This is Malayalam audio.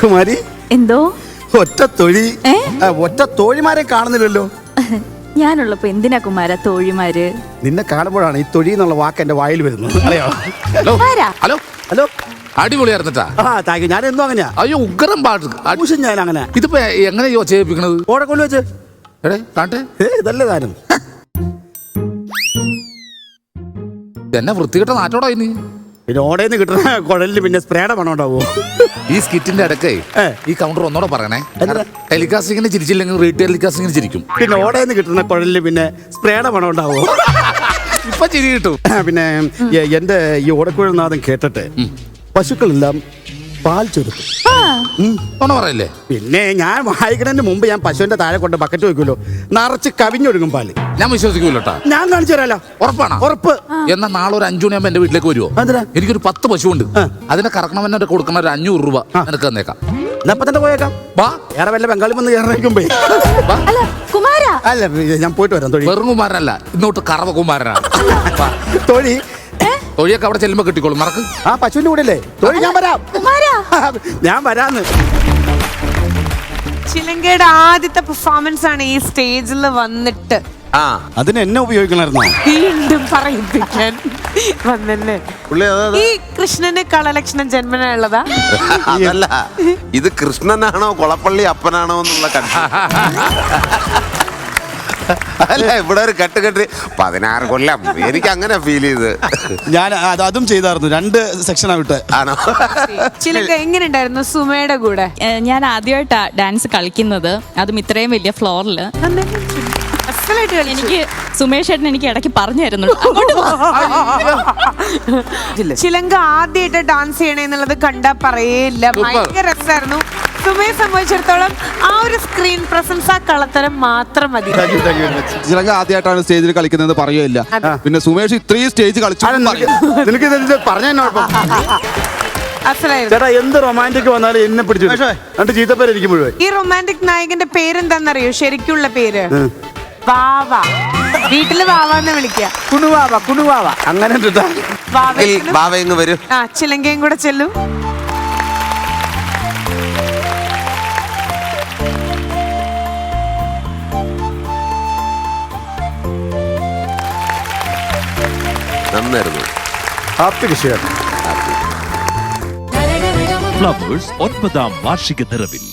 കുമാരി എന്തോ ഒറ്റ തോഴിമാരെ കാണുന്നില്ലല്ലോ. ഞാനുള്ളപ്പോ എന്തിനാ കുമാര തോഴിമാര്? നിന്നെ കാണുമ്പോഴാണ് ഈ തൊഴി എന്നുള്ള വാക്ക് എന്റെ വായിൽ വരുന്നത്. അറിയാമോ? ഹലോ ഹലോ ഹലോ, അടിപൊളിയായിരുന്നിട്ടാ. Thank you. ഞാൻ എന്തോ അങ്ങനെയാ. അയ്യോ ഉഗ്രം പാട്ട്. ഞാൻ അങ്ങനെ ഇതിപ്പോ എങ്ങനെയോ ചെയ്യിപ്പിക്കണത്? ഓടക്കൊള്ളു വെച്ച് എടേ കാട്ടെ. ഇതല്ലേ താനും എന്നെ വൃത്തികെട്ട നാട്ടോടാ ഇനി. പിന്നെ ഓടേന്ന് കിട്ടുന്ന കുഴലിൽ പിന്നെ സ്പ്രേയുടെ പണം ഉണ്ടാവോ? ഈ സ്കിറ്റിന്റെ ഇടയ്ക്ക് ഈ കൗണ്ടർ ഒന്നോടെ പറയണേ. ടെലികാസ്റ്റിങ്ങിന് ചിരിച്ചില്ലെങ്കിൽ റീറ്റെയിൽ ടെലികാസ്റ്റിങ്ങിന് ചിരിക്കും. പിന്നെ ഓടേന്ന് കിട്ടുന്ന കുഴലിൽ പിന്നെ സ്പ്രേയുടെ പണം ഉണ്ടാവോ? ഇപ്പൊ ചിരി കിട്ടും. പിന്നെ എന്റെ ഈ ഓടക്കുഴൽനാഥം കേട്ടിട്ട് പശുക്കളെല്ലാം പാൽ ചൊരുക്കും. പറയല്ലേ? പിന്നെ ഞാൻ വായിക്കുന്നതിന് മുമ്പ് ഞാൻ പശുവിന്റെ താഴെ കൊണ്ട് ബക്കറ്റ് വെക്കുമല്ലോ, നിറച്ച് കവിഞ്ഞൊഴുകും പാല്. ഞാൻ വിശ്വസിക്കൂലട്ടാ. ഞാൻ കാണിച്ചു തരാലോ. ഉറപ്പാണ്? ഉറപ്പ്. എന്നാ നാളെ ഒരു 5 മണിയാകുമ്പോ എന്റെ വീട്ടിലേക്ക് വരുമോ? എനിക്കൊരു 10 പശുവുണ്ട്. അതിനെ കറക്കണമെന്നെ കൊടുക്കണ ഒരു 500 രൂപ നിനക്ക് തന്നേക്കാം. എന്നപ്പോ തന്നെ പോയേക്കാം. വേറെ വല്ല ബംഗാളി വന്ന് കയറിക്കുമ്പേ. അല്ല, ഞാൻ പോയിട്ട് വരാം. വെറും കുമാരനല്ല, ഇന്നോട്ട് കറവ കുമാരനാണ്. തൊഴി തൊഴിയൊക്കെ അവിടെ ചെല്ലുമ്പോ കിട്ടിക്കോളും. മറക്ക്. ആ പശുവിന്റെ കൂടെ അല്ലേ തൊഴി? ഞാൻ വരാം. ഞാൻ വരാന്ന്. ചിലങ്കയുടെ ആദ്യത്തെ പെർഫോമൻസ് ആണ് ഈ സ്റ്റേജിൽ വന്നിട്ട്. അതിന് എന്നെ ഉപയോഗിക്കണമായിരുന്നോ? വീണ്ടും പറയിപ്പിക്കാൻ വന്നല്ലേ. ഈ കൃഷ്ണന് കളലക്ഷണം ജന്മന ഉള്ളതാ? അതല്ല, ഇത് കൃഷ്ണനാണോ കൊളപ്പള്ളി അപ്പനാണോ എന്നുള്ള അല്ല, ഇവിടെ ഒരു കെട്ട് 16 കൊല്ലം എനിക്ക് അങ്ങനെ ഫീൽ ചെയ്ത്. ഞാൻ അതും ചെയ്തായിരുന്നു. 2 സെക്ഷൻ ആയിട്ട്. ആണോ? ചിലങ്ക എങ്ങനെ ഉണ്ടായിരുന്നു സുമയുടെ കൂടെ? ഞാൻ ആദ്യമായിട്ടാ ഡാൻസ് കളിക്കുന്നത്, അതും ഇത്രയും വലിയ ഫ്ലോറില്. എനിക്ക് സുമേഷ് ചേട്ടൻ എനിക്ക് ഇടയ്ക്ക് പറഞ്ഞു തരുന്നുണ്ട്. ചിലങ്ക ആദ്യമായിട്ട് ഡാൻസ് ചെയ്യണേ എന്നുള്ളത് കണ്ടാ പറയേയില്ല. ഭയങ്കര രസമായിരുന്നു. സുമയെ സംബന്ധിച്ചിടത്തോളം ആ ഒരു സ്ക്രീൻ പ്രസൻസ്, ആ കളത്തരം മാത്രം മതി. ചിലങ്ക ആദ്യമായിട്ടാണ് സ്റ്റേജിൽ കളിക്കുന്നത് പറയുകയില്ല. പിന്നെ സുമേഷ് ഇത്രയും സ്റ്റേജ് കളിച്ചു. ചേട്ടാ, എന്ത് റൊമാൻറ്റിക് വന്നാലും എന്നെ പിടിച്ചു രണ്ട് ചീത്തപ്പേര് എനിക്ക് മുഴുവൻ. ഈ റൊമാൻറ്റിക് നായകന്റെ പേരെന്താന്നറിയോ? ശരിക്കുള്ള പേര് വാവ. വീട്ടില് വാവാന്ന് വിളിക്കുക. കുണുവാവ അങ്ങനെ ബാവയങ്ങ് വരും. ചിലങ്കയും കൂടെ ചെല്ലും. നന്നായിരുന്നു. ഹാപ്പി വിഷയം. ഫ്ലവേഴ്സ് 9ാം വാർഷിക നിറവിൽ